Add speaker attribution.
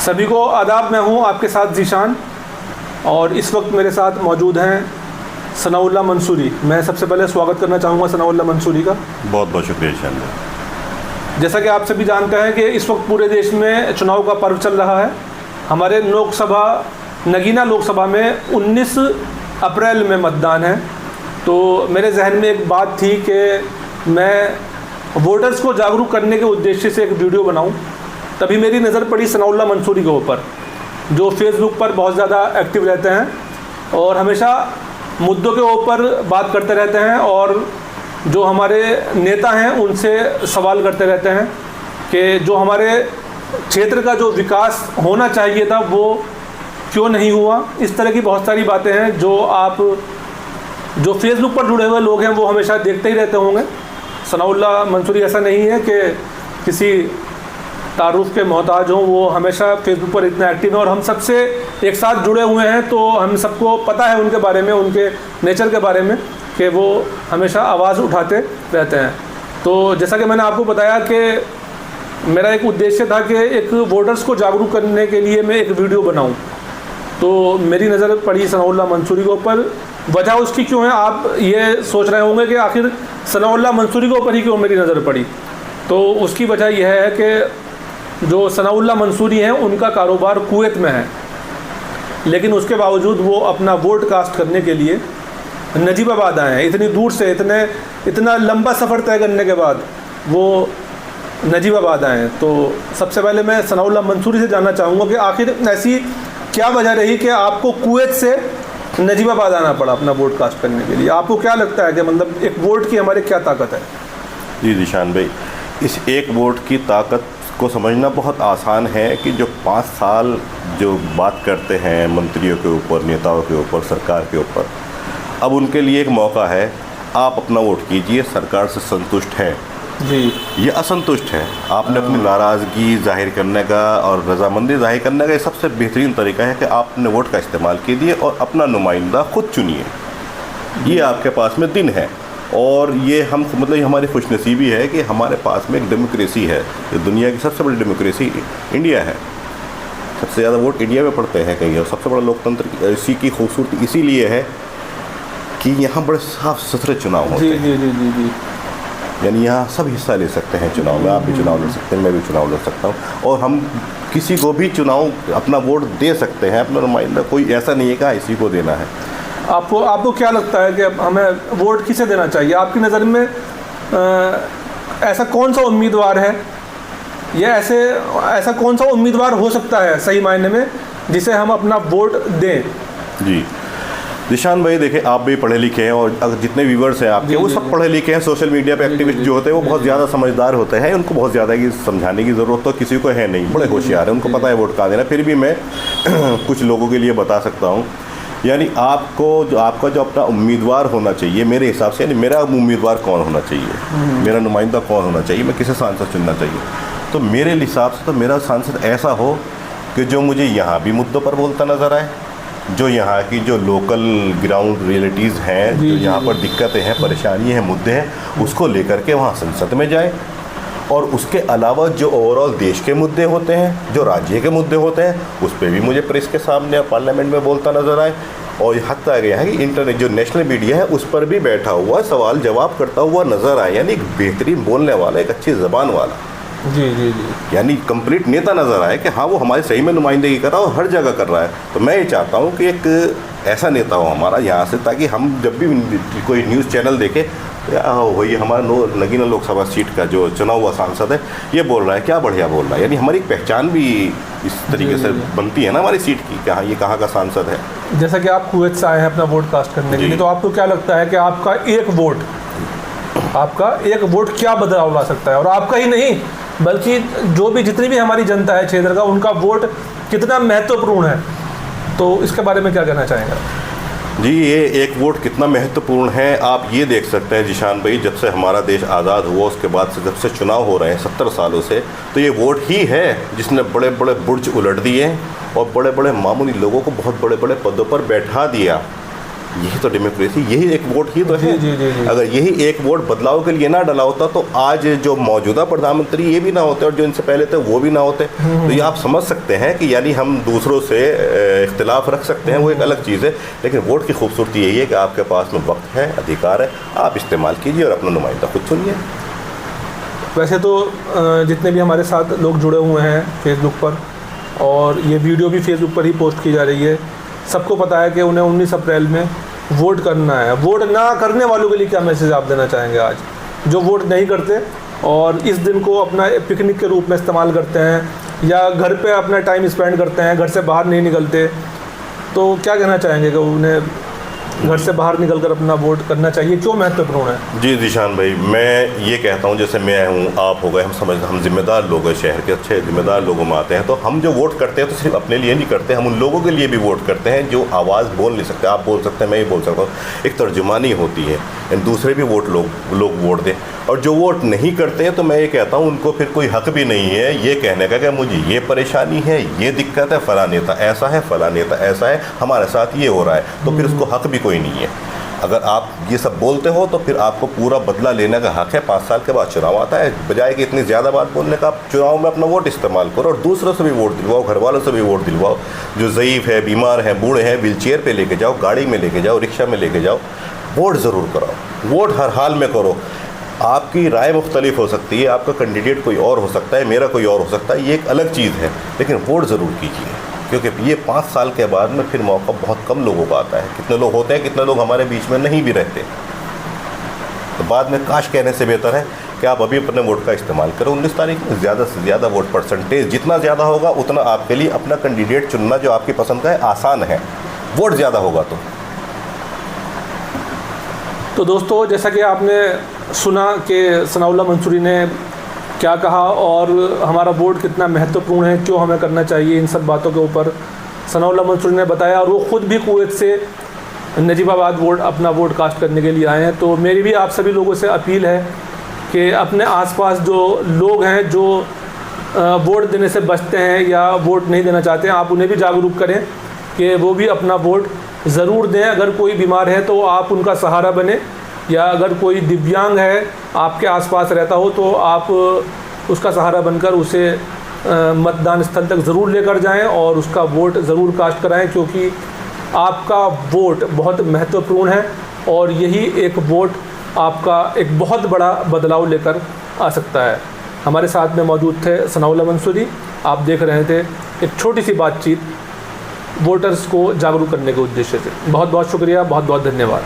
Speaker 1: सभी को आदाब। मैं हूं आपके साथ ज़ीशान और इस वक्त मेरे साथ मौजूद हैं सनाउल्लाह मंसूरी। मैं सबसे पहले स्वागत करना चाहूँगा सनाउल्लाह मंसूरी का।
Speaker 2: बहुत बहुत शुक्रिया ईशान भाई।
Speaker 1: जैसा कि आप सभी जानते हैं कि इस वक्त पूरे देश में चुनाव का पर्व चल रहा है। हमारे लोकसभा नगीना लोकसभा में 19 अप्रैल में मतदान है। तो मेरे जहन में एक बात थी कि मैं वोटर्स को जागरूक करने के उद्देश्य से एक वीडियो बनाऊं। तभी मेरी नज़र पड़ी सनाउल्लाह मंसूरी के ऊपर, जो फेसबुक पर बहुत ज़्यादा एक्टिव रहते हैं और हमेशा मुद्दों के ऊपर बात करते रहते हैं और जो हमारे नेता हैं उनसे सवाल करते रहते हैं कि जो हमारे क्षेत्र का जो विकास होना चाहिए था वो क्यों नहीं हुआ। इस तरह की बहुत सारी बातें हैं जो फेसबुक पर जुड़े हुए लोग हैं वो हमेशा देखते ही रहते होंगे। सनाउल्लाह मंसूरी ऐसा नहीं है कि किसी तारुफ के मोहताज हों, वो हमेशा फेसबुक पर इतना एक्टिव है और हम सबसे एक साथ जुड़े हुए हैं। तो हम सबको पता है उनके बारे में, उनके नेचर के बारे में, कि वो हमेशा आवाज़ उठाते रहते हैं। तो जैसा कि मैंने आपको बताया कि मेरा एक उद्देश्य था कि एक वोटर्स को जागरूक करने के लिए मैं एक वीडियो बनाऊं। तो मेरी नज़र पड़ी सनाउल्लाह मंसूरी के ऊपर। वजह उसकी क्यों है, आप ये सोच रहे होंगे कि आखिर सनाउल्लाह मंसूरी के ऊपर ही क्यों मेरी नज़र पड़ी। तो उसकी वजह यह है कि जो सनाउल्लाह मंसूरी हैं उनका कारोबार कुवैत में है, लेकिन उसके बावजूद वो अपना वोट कास्ट करने के लिए नजीबाबाद आए हैं। इतनी दूर से इतना लंबा सफ़र तय करने के बाद वो नजीबाबाद आए हैं। तो सबसे पहले मैं सनाउल्लाह मंसूरी से जानना चाहूँगा कि आखिर ऐसी क्या वजह रही कि आपको कुवैत से नजीबाबाद आना पड़ा अपना वोट कास्ट करने के लिए। आपको क्या लगता है कि मतलब एक वोट की हमारे क्या ताकत है?
Speaker 2: जी ज़ीशान भाई, इस एक वोट की ताकत को समझना बहुत आसान है कि जो 5 साल जो बात करते हैं मंत्रियों के ऊपर, नेताओं के ऊपर, सरकार के ऊपर, अब उनके लिए एक मौका है। आप अपना वोट कीजिए। सरकार से संतुष्ट हैं
Speaker 1: जी,
Speaker 2: ये असंतुष्ट है, आपने अपनी नाराज़गी जाहिर करने का और रजामंदी जाहिर करने का ये सबसे बेहतरीन तरीका है कि आप अपने वोट का इस्तेमाल कीजिए और अपना नुमाइंदा खुद चुनिए। ये आपके पास में दिन है और ये हम मतलब हमारी खुशनसीबी है कि हमारे पास में एक डेमोक्रेसी है। ये दुनिया की सबसे बड़ी डेमोक्रेसी इंडिया है। सबसे ज़्यादा वोट इंडिया में पड़ते हैं कहीं, और सबसे बड़ा लोकतंत्र इसी की खूबसूरती इसीलिए है कि यहाँ बड़े साफ सुथरे चुनाव होते हैं।
Speaker 1: जी जी जी जी।
Speaker 2: यानी यहाँ सब हिस्सा ले सकते हैं चुनाव में। आप भी चुनाव लड़ सकते हैं, मैं भी चुनाव लड़ सकता हूँ और हम किसी को भी चुनाव अपना वोट दे सकते हैं, अपना नुमाइंदा। कोई ऐसा नहीं है कि इसी को देना है।
Speaker 1: आपको क्या लगता है कि हमें वोट किसे देना चाहिए? आपकी नज़र में ऐसा कौन सा उम्मीदवार है या ऐसा कौन सा उम्मीदवार हो सकता है सही मायने में जिसे हम अपना वोट दें? जी
Speaker 2: ज़ीशान भाई, देखिए आप भी पढ़े लिखे हैं और अगर जितने व्यूवर्स हैं आपके वो सब पढ़े लिखे हैं। सोशल मीडिया पे एक्टिविस्ट जो होते हैं वो बहुत ज़्यादा समझदार होते हैं। उनको बहुत ज़्यादा की समझाने की ज़रूरत तो किसी को है नहीं, बड़े होशियार हैं, उनको पता है वोट कहाँ देना। फिर भी मैं कुछ लोगों के लिए बता सकता हूँ। यानी आपका जो अपना उम्मीदवार होना चाहिए मेरे हिसाब से, यानी मेरा उम्मीदवार कौन होना चाहिए, मेरा नुमाइंदा कौन होना चाहिए, मैं किसे सांसद चुनना चाहिए, तो मेरे हिसाब से तो मेरा सांसद ऐसा हो कि जो मुझे यहाँ भी मुद्दों पर बोलता नज़र आए, जो यहाँ की जो लोकल ग्राउंड रियलिटीज़ हैं, जो यहाँ पर दिक्कतें हैं, परेशानी हैं, मुद्दे हैं, उसको लेकर के वहाँ संसद में जाए। और उसके अलावा जो ओवरऑल देश के मुद्दे होते हैं, जो राज्य के मुद्दे होते हैं, उस पर भी मुझे प्रेस के सामने पार्लियामेंट में बोलता नज़र आए। और हद आ गया है कि इंटरनेट जो नेशनल मीडिया है उस पर भी बैठा हुआ सवाल जवाब करता हुआ नज़र आए। यानी एक बेहतरीन बोलने वाला, एक अच्छी ज़बान वाला,
Speaker 1: जी जी जी,
Speaker 2: यानी कंप्लीट नेता नज़र आए कि हाँ वो हमारे सही में नुमाइंदगी कर रहा है और हर जगह कर रहा है। तो मैं ये चाहता हूँ कि एक ऐसा नेता हो हमारा यहाँ से, ताकि हम जब भी कोई न्यूज़ चैनल देखे वही हमारा नगीना लोकसभा सीट का जो चुना हुआ सांसद है ये बोल रहा है, क्या बढ़िया बोल रहा है। यानी हमारी पहचान भी इस तरीके से बनती है ना हमारी सीट की, कि हाँ ये कहाँ का सांसद है।
Speaker 1: जैसा कि आप कुवैत से आए हैं अपना वोट कास्ट करने के लिए, तो आपको क्या लगता है कि आपका एक वोट क्या बदलाव ला सकता है? और आपका ही नहीं बल्कि जितनी भी हमारी जनता है क्षेत्र का, उनका वोट कितना महत्वपूर्ण है? तो इसके बारे में क्या कहना चाहेंगे?
Speaker 2: जी, ये एक वोट कितना महत्वपूर्ण है आप ये देख सकते हैं ज़ीशान भाई। जब से हमारा देश आज़ाद हुआ उसके बाद से, जब से चुनाव हो रहे हैं 70 सालों से, तो ये वोट ही है जिसने बड़े बड़े बुर्ज उलट दिए और बड़े बड़े मामूली लोगों को बहुत बड़े बड़े पदों पर बैठा दिया। यही तो डेमोक्रेसी, यही एक वोट ही तो है।
Speaker 1: जी।
Speaker 2: अगर यही एक वोट बदलाव के लिए ना डला होता तो आज जो मौजूदा प्रधानमंत्री ये भी ना होते और जो इनसे पहले थे वो भी ना होते। तो ये आप समझ सकते हैं कि यानी हम दूसरों से इख्तिलाफ रख सकते हैं, वो एक अलग चीज़ है, लेकिन वोट की खूबसूरती यही है कि आपके पास में वक्त है, अधिकार है, आप इस्तेमाल कीजिए और अपना नुमाइंदा खुद चुनिए।
Speaker 1: वैसे तो जितने भी हमारे साथ लोग जुड़े हुए हैं फेसबुक पर, और ये वीडियो भी फेसबुक पर ही पोस्ट की जा रही है, सबको पता है कि उन्हें 19 अप्रैल में वोट करना है। वोट ना करने वालों के लिए क्या मैसेज आप देना चाहेंगे आज, जो वोट नहीं करते और इस दिन को अपना पिकनिक के रूप में इस्तेमाल करते हैं या घर पे अपना टाइम स्पेंड करते हैं, घर से बाहर नहीं निकलते, तो क्या कहना चाहेंगे कि उन्हें घर से बाहर निकलकर अपना वोट करना चाहिए, क्यों महत्वपूर्ण है?
Speaker 2: जी जीशान भाई, मैं ये कहता हूँ, जैसे मैं हूँ, आप हो गए, हम जिम्मेदार लोग हैं, शहर के अच्छे जिम्मेदार लोगों में आते हैं, तो हम जो वोट करते हैं तो सिर्फ अपने लिए नहीं करते, हम उन लोगों के लिए भी वोट करते हैं जो आवाज़ बोल नहीं सकते। आप बोल सकते हैं, मैं ही बोल सकता हूँ, एक तर्जुमानी होती है, दूसरे भी लोग वोट दें। और जो वोट नहीं करते हैं तो मैं ये कहता हूँ उनको फिर कोई हक भी नहीं है ये कहने का कि मुझे ये परेशानी है, ये दिक्कत है, फला नेता ऐसा है, फला नेता ऐसा है, हमारे साथ ये हो रहा है, तो फिर उसको हक भी कोई नहीं है। अगर आप ये सब बोलते हो तो फिर आपको पूरा बदला लेने का हक है। 5 साल के बाद चुनाव आता है, बजाय कि इतनी ज़्यादा बात बोलने का, आप चुनाव में अपना वोट इस्तेमाल करो और दूसरों से भी वोट दिलवाओ, घर वालों से भी वोट दिलवाओ। जो ज़ईफ़ है, बीमार हैं, बूढ़े हैं, व्हीलचेयर पे लेके जाओ, गाड़ी में लेके जाओ, रिक्शा में लेके जाओ, वोट ज़रूर कराओ। वोट हर हाल में करो। आपकी राय मुख्तलिफ हो सकती है, आपका कैंडिडेट कोई और हो सकता है, मेरा कोई और हो सकता है, ये एक अलग चीज़ है, लेकिन वोट ज़रूर कीजिए, क्योंकि ये 5 साल के बाद में फिर मौका बहुत कम लोगों का आता है। कितने लोग होते हैं, कितने लोग हमारे बीच में नहीं भी रहते, तो बाद में काश कहने से बेहतर है कि आप अभी अपने वोट का इस्तेमाल करो। 19 तारीख में ज़्यादा से ज़्यादा वोट परसेंटेज जितना ज़्यादा होगा उतना आपके लिए अपना कैंडिडेट चुनना जो आपकी पसंद का है आसान है, वोट ज़्यादा होगा
Speaker 1: तो दोस्तों, जैसा कि आपने सुना कि सनाउल्लाह मंसूरी ने क्या कहा और हमारा वोट कितना महत्वपूर्ण है, क्यों हमें करना चाहिए, इन सब बातों के ऊपर सनाउल्लाह मंसूरी ने बताया, और वो ख़ुद भी कुवैत से नजीबाबाद अपना वोट कास्ट करने के लिए आए हैं। तो मेरी भी आप सभी लोगों से अपील है कि अपने आसपास जो लोग हैं जो वोट देने से बचते हैं या वोट नहीं देना चाहते हैं, आप उन्हें भी जागरूक करें कि वो भी अपना वोट ज़रूर दें। अगर कोई बीमार है तो आप उनका सहारा बने, या अगर कोई दिव्यांग है आपके आसपास रहता हो तो आप उसका सहारा बनकर उसे मतदान स्थल तक ज़रूर लेकर जाएं और उसका वोट ज़रूर कास्ट कराएं, क्योंकि आपका वोट बहुत महत्वपूर्ण है और यही एक वोट आपका एक बहुत बड़ा बदलाव लेकर आ सकता है। हमारे साथ में मौजूद थे सनाउल्लाह मंसूरी। आप देख रहे थे एक छोटी सी बातचीत वोटर्स को जागरूक करने के उद्देश्य से। बहुत बहुत शुक्रिया, बहुत बहुत धन्यवाद।